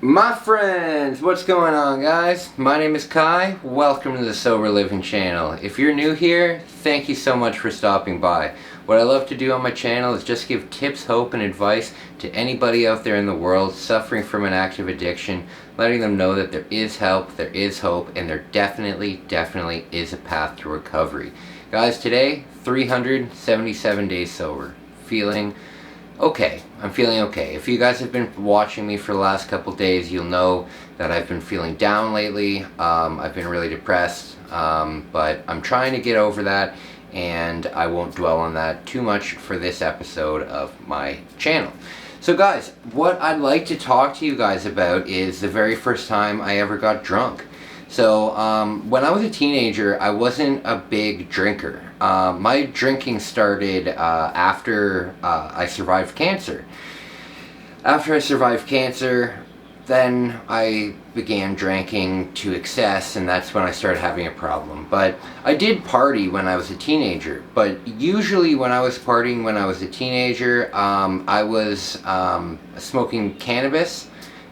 My friends, what's going on, guys? My name is Kai. Welcome to the Sober Living channel. If you're new here, thank you so much for stopping by. What I love to do on my channel is just give tips, hope, and advice to anybody out there in the world suffering from an active addiction, letting them know that there is help, there is hope, and there definitely is a path to recovery. Guys, today, 377 days sober. Feeling okay. I'm feeling okay. If you guys have been watching me for the last couple days, you'll know that I've been feeling down lately. I've been really depressed, but I'm trying to get over that, and I won't dwell on that too much for this episode of my channel. So guys, what I'd like to talk to you guys about is the very first time I ever got drunk. So when I was a teenager, I wasn't a big drinker. My drinking started after I survived cancer. After I survived cancer, then I began drinking to excess, and that's when I started having a problem. But I did party when I was a teenager, but usually when I was partying when I was a teenager, I was smoking cannabis,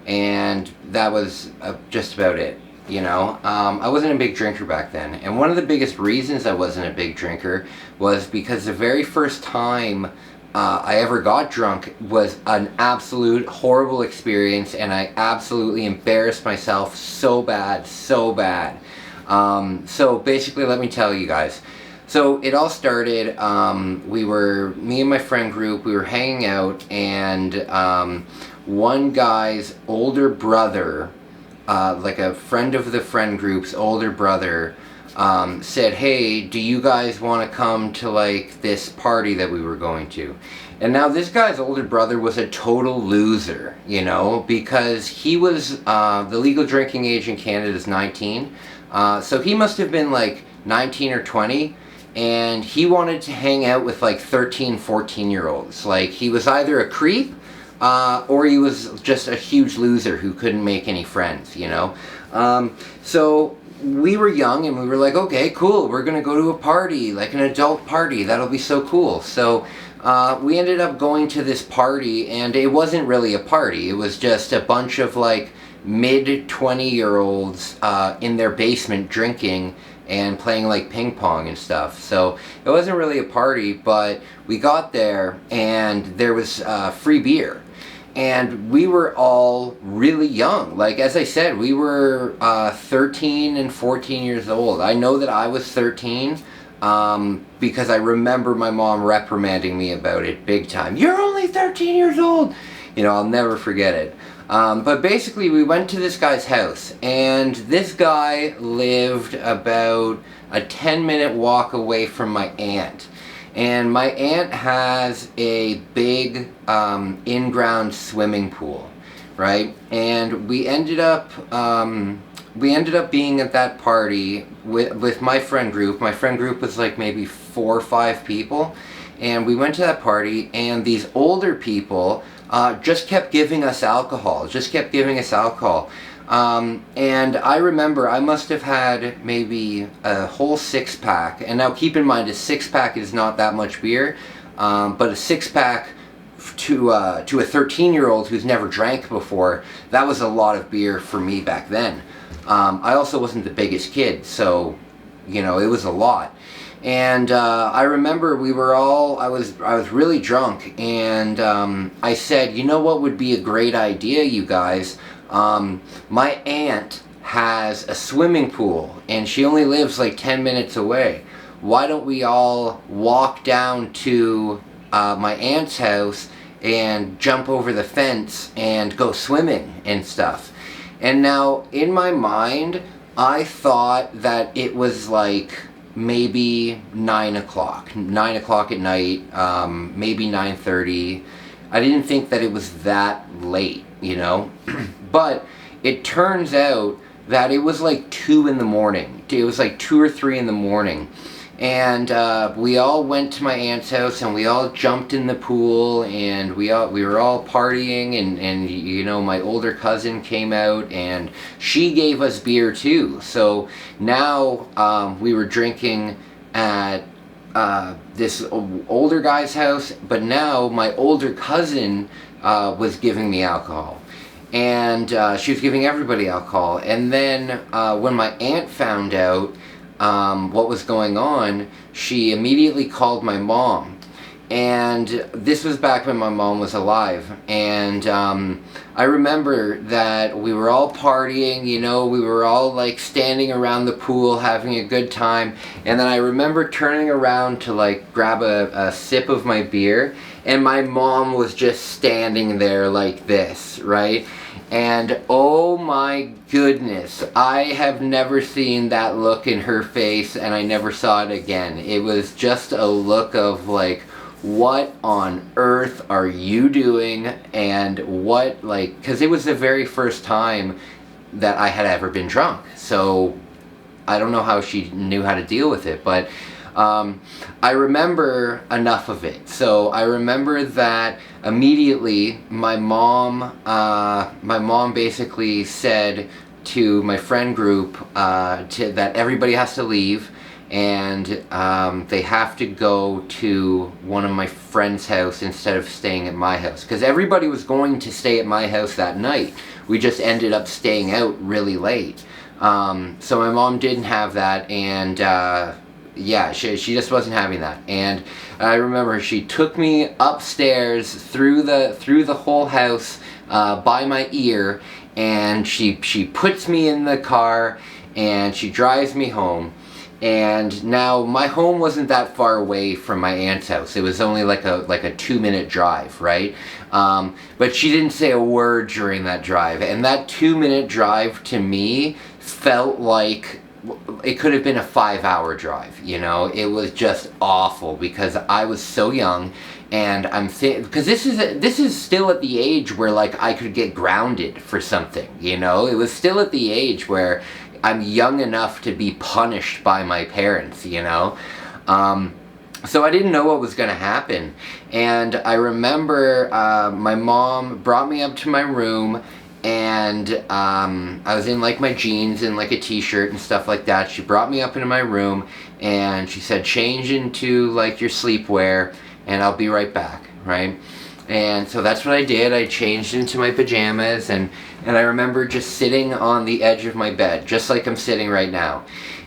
and that was just about it. You know, I wasn't a big drinker back then, and one of the biggest reasons I wasn't a big drinker was because the very first time I ever got drunk was an absolute horrible experience, and I absolutely embarrassed myself so bad. So basically, let me tell you guys. So it all started, me and my friend group, we were hanging out, and one guy's older brother, like a friend of the friend group's older brother, said, hey, do you guys want to come to like this party that we were going to? And now this guy's older brother was a total loser, you know, because he was, the legal drinking age in Canada is 19, so he must have been like 19 or 20, and he wanted to hang out with like 13, 14-year-olds. Like, he was either a creep, or he was just a huge loser who couldn't make any friends, you know. So we were young, and we were like, okay, cool, we're gonna go to a party, like an adult party, that'll be so cool. So we ended up going to this party, and it wasn't really a party, it was just a bunch of like mid-20-year-olds in their basement drinking and playing like ping pong and stuff. So it wasn't really a party, but we got there and there was free beer. And we were all really young. Like, as I said, we were 13 and 14 years old. I know that I was 13 because I remember my mom reprimanding me about it big time. You're only 13 years old! You know, I'll never forget it. But basically, we went to this guy's house, and this guy lived about a 10-minute walk away from my aunt. And my aunt has a big in-ground swimming pool, right? And we ended up being at that party with my friend group. My friend group was like maybe 4 or 5 people, and we went to that party, and these older people just kept giving us alcohol, and I remember I must have had maybe a whole 6-pack, and now keep in mind a 6-pack is not that much beer, but a 6-pack to a 13-year-old who's never drank before, that was a lot of beer for me back then. I also wasn't the biggest kid, so, you know, it was a lot. And I remember I was really drunk, and I said, you know what would be a great idea, you guys? My aunt has a swimming pool, and she only lives like 10 minutes away. Why don't we all walk down to my aunt's house and jump over the fence and go swimming and stuff? And now, in my mind, I thought that it was like maybe 9 o'clock at night, maybe 9:30. I didn't think that it was that late, you know. But it turns out that it was like 2 in the morning. It was like 2 or 3 in the morning. And we all went to my aunt's house, and we all jumped in the pool, and we were all partying, and you know, my older cousin came out, and she gave us beer too. So now we were drinking at this older guy's house, but now my older cousin was giving me alcohol. and she was giving everybody alcohol. And then when my aunt found out what was going on, she immediately called my mom. And this was back when my mom was alive. And I remember that we were all partying, you know, we were all like standing around the pool having a good time. And then I remember turning around to like grab a sip of my beer, and my mom was just standing there like this, right? And oh my goodness, I have never seen that look in her face, and I never saw it again. It was just a look of like, what on earth are you doing? And what, like, because it was the very first time that I had ever been drunk, so I don't know how she knew how to deal with it. But I remember enough of it. So I remember that immediately my mom basically said to my friend group that everybody has to leave, and they have to go to one of my friend's house instead of staying at my house, because everybody was going to stay at my house that night. We just ended up staying out really late. So my mom didn't have that, and yeah, she just wasn't having that. And I remember she took me upstairs through the whole house by my ear, and she puts me in the car and she drives me home. And now my home wasn't that far away from my aunt's house. It was only like a 2-minute drive, right? But she didn't say a word during that drive, and that 2-minute drive to me felt like it could have been a 5-hour drive, you know? It was just awful because I was so young, and because this is still at the age where like I could get grounded for something, you know? It was still at the age where I'm young enough to be punished by my parents, you know? So I didn't know what was going to happen. And I remember my mom brought me up to my room, and I was in like my jeans and like a t-shirt and stuff like that. She brought me up into my room and she said, change into like your sleepwear and I'll be right back, right? And so that's what I did. I changed into my pajamas, and I remember just sitting on the edge of my bed, just like I'm sitting right now.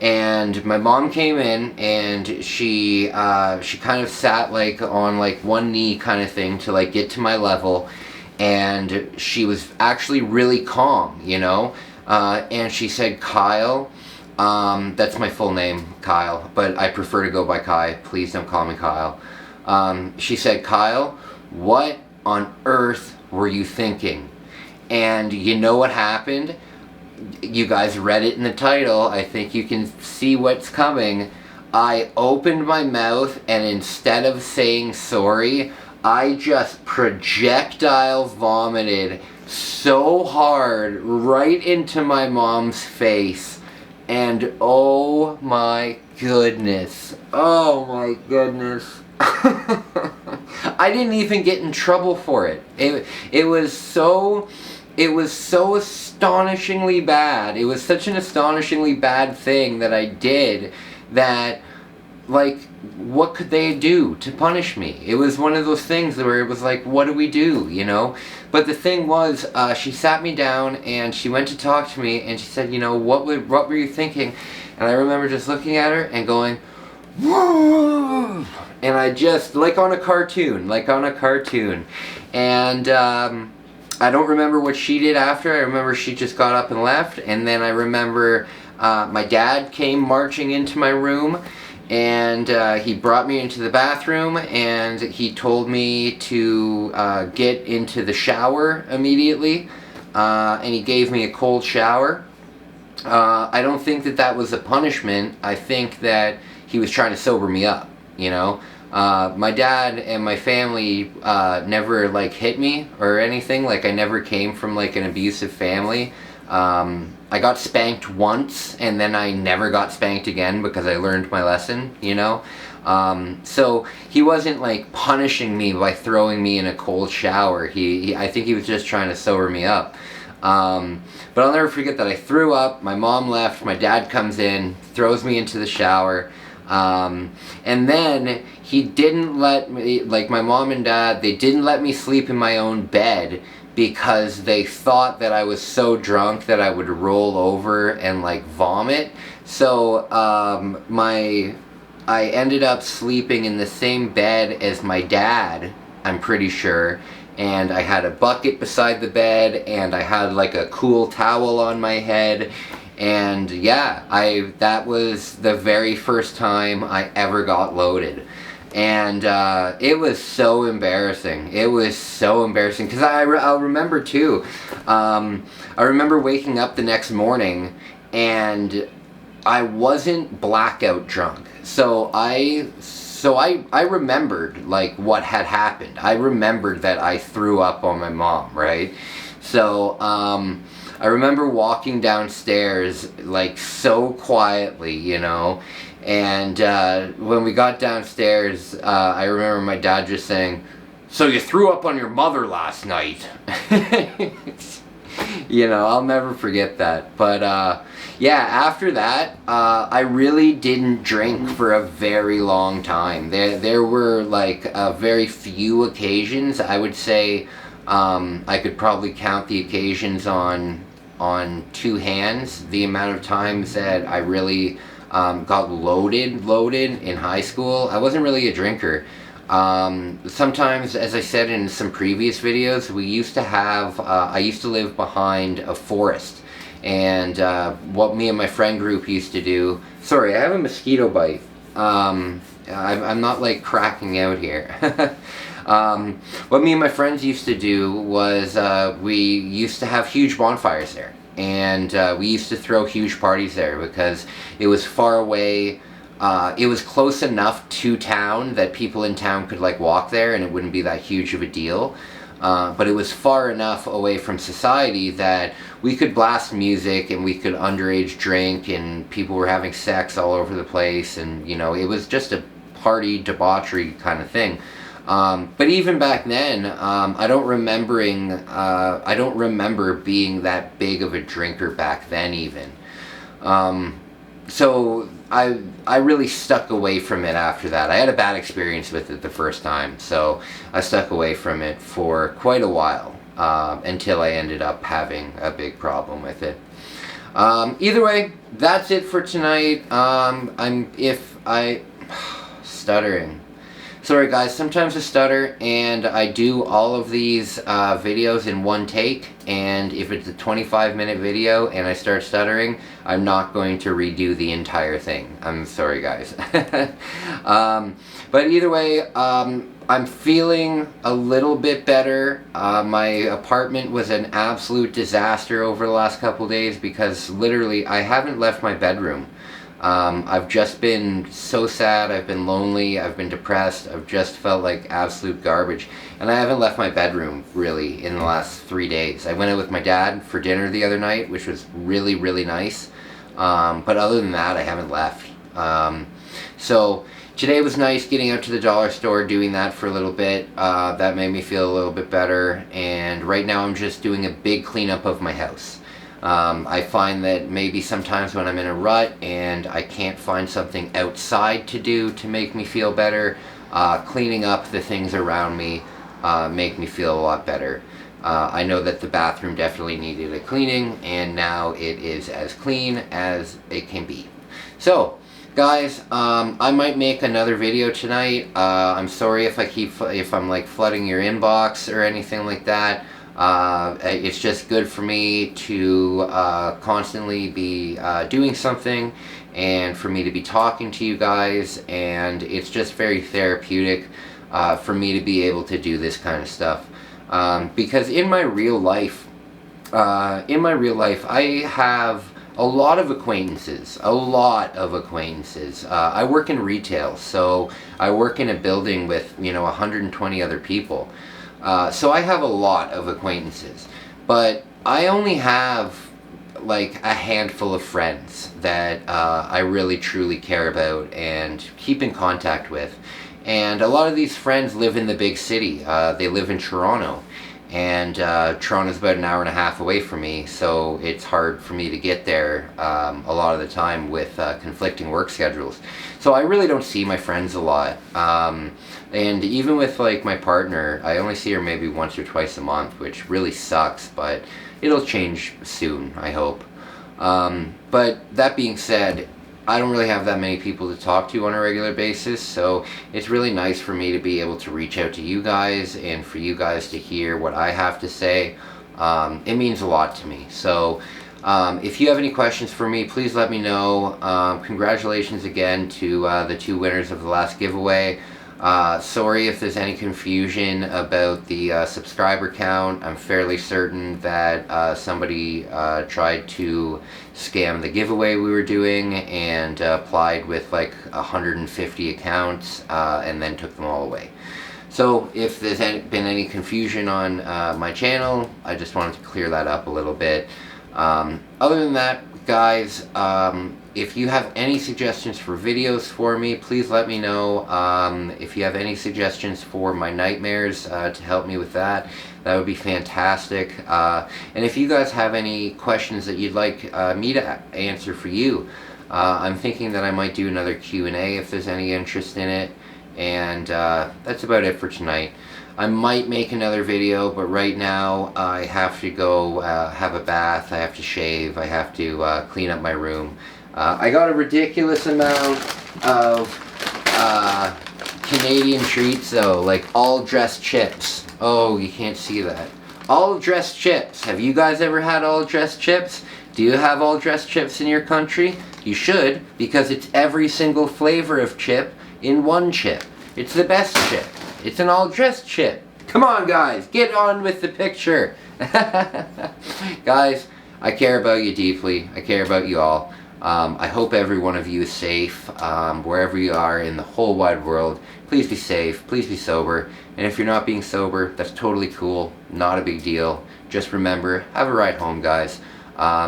And my mom came in, and she kind of sat like on like one knee kind of thing to like get to my level, and she was actually really calm, you know. And she said, Kyle, that's my full name, Kyle, but I prefer to go by Kai. Please don't call me Kyle. She said, Kyle, what on earth were you thinking? And you know what happened? You guys read it in the title. I think you can see what's coming. I opened my mouth, and instead of saying sorry, I just projectile vomited so hard right into my mom's face. And oh my goodness. Oh my goodness. I didn't even get in trouble for it. It was so astonishingly bad. It was such an astonishingly bad thing that I did that, like, what could they do to punish me? It was one of those things where it was like, what do we do, you know? But the thing was, she sat me down and she went to talk to me, and she said, you know, what were you thinking? And I remember just looking at her and going, whoa! And I just, like on a cartoon. And I don't remember what she did after. I remember she just got up and left. And then I remember my dad came marching into my room, and he brought me into the bathroom, and he told me to get into the shower immediately, and he gave me a cold shower. I don't think that was a punishment. I think that he was trying to sober me up, you know. My dad and my family never like hit me or anything. Like, I never came from like an abusive family. I got spanked once, and then I never got spanked again because I learned my lesson, you know. So he wasn't like punishing me by throwing me in a cold shower. I think he was just trying to sober me up. But I'll never forget that I threw up, my mom left, my dad comes in, throws me into the shower, and then he didn't let me, like my mom and dad, they didn't let me sleep in my own bed because they thought that I was so drunk that I would roll over and like vomit. So I ended up sleeping in the same bed as my dad, I'm pretty sure, and I had a bucket beside the bed, and I had like a cool towel on my head, and yeah, that was the very first time I ever got loaded. And it was so embarrassing. It was so embarrassing because I'll remember too. I remember waking up the next morning and I wasn't blackout drunk. So I remembered like what had happened. I remembered that I threw up on my mom, right? So I remember walking downstairs like so quietly, you know, and when we got downstairs, I remember my dad just saying, "So you threw up on your mother last night?" You know, I'll never forget that. But yeah, after that, I really didn't drink for a very long time. There were like very few occasions. I would say I could probably count the occasions on two hands. The amount of times that I really got loaded in high school. I wasn't really a drinker. Sometimes, as I said in some previous videos, we used to have, I used to live behind a forest, and what me and my friend group used to do, sorry, I have a mosquito bite. I'm not like cracking out here. What me and my friends used to do was we used to have huge bonfires there, and we used to throw huge parties there because it was far away. It was close enough to town that people in town could like walk there and it wouldn't be that huge of a deal. But it was far enough away from society that we could blast music and we could underage drink, and people were having sex all over the place, and you know, it was just a party debauchery kind of thing. But even back then, I don't remember being that big of a drinker back then even. So I really stuck away from it after that. I had a bad experience with it the first time, so I stuck away from it for quite a while, until I ended up having a big problem with it. Either way, that's it for tonight. Stuttering. Sorry guys, sometimes I stutter, and I do all of these videos in one take, and if it's a 25-minute video and I start stuttering, I'm not going to redo the entire thing. I'm sorry guys. But either way, I'm feeling a little bit better. My apartment was an absolute disaster over the last couple days because literally I haven't left my bedroom. I've just been so sad, I've been lonely, I've been depressed, I've just felt like absolute garbage. And I haven't left my bedroom, really, in the last 3 days. I went out with my dad for dinner the other night, which was really, really nice. But other than that, I haven't left. So today was nice getting out to the dollar store, doing that for a little bit. That made me feel a little bit better. And right now I'm just doing a big cleanup of my house. I find that maybe sometimes when I'm in a rut and I can't find something outside to do to make me feel better, cleaning up the things around me make me feel a lot better. I know that the bathroom definitely needed a cleaning, and now it is as clean as it can be. So guys, I might make another video tonight. I'm sorry if I'm like flooding your inbox or anything like that. It's just good for me to constantly be doing something, and for me to be talking to you guys, and it's just very therapeutic for me to be able to do this kind of stuff, because in my real life I have a lot of acquaintances. I work in retail, so I work in a building with 120 other people. So I have a lot of acquaintances, but I only have like a handful of friends that I really truly care about and keep in contact with. And a lot of these friends live in the big city. They live in Toronto. and Toronto's about an hour and a half away from me, so it's hard for me to get there a lot of the time with conflicting work schedules. So I really don't see my friends a lot, and even with like my partner, I only see her maybe once or twice a month, which really sucks, but it'll change soon, I hope. But that being said, I don't really have that many people to talk to on a regular basis, so it's really nice for me to be able to reach out to you guys and for you guys to hear what I have to say. It means a lot to me. So if you have any questions for me, please let me know. Congratulations again to the 2 winners of the last giveaway. Sorry if there's any confusion about the subscriber count. I'm fairly certain that somebody tried to scam the giveaway we were doing and applied with like 150 accounts and then took them all away. So if there's been any confusion on my channel, I just wanted to clear that up a little bit. Other than that, guys, if you have any suggestions for videos for me, please let me know. If you have any suggestions for my nightmares to help me with that, that would be fantastic. And if you guys have any questions that you'd like me to answer for you, I'm thinking that I might do another Q&A if there's any interest in it. And that's about it for tonight. I might make another video, but right now I have to go have a bath, I have to shave, I have to clean up my room. I got a ridiculous amount of Canadian treats though, like all dressed chips. Oh, you can't see that. All dressed chips. Have you guys ever had all dressed chips? Do you have all dressed chips in your country? You should, because it's every single flavor of chip in one chip. It's the best chip. It's an all-dressed chip. Come on, guys, get on with the picture. Guys, I care about you deeply. I care about you all. I hope every one of you is safe wherever you are in the whole wide world. Please be safe. Please be sober. And if you're not being sober, that's totally cool. Not a big deal. Just remember, have a ride home, guys.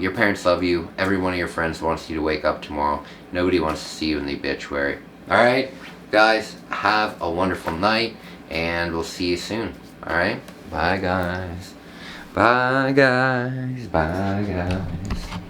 Your parents love you. Every one of your friends wants you to wake up tomorrow. Nobody wants to see you in the obituary. Alright? Guys, have a wonderful night, and we'll see you soon. Alright? Bye, guys. Bye, guys. Bye, guys.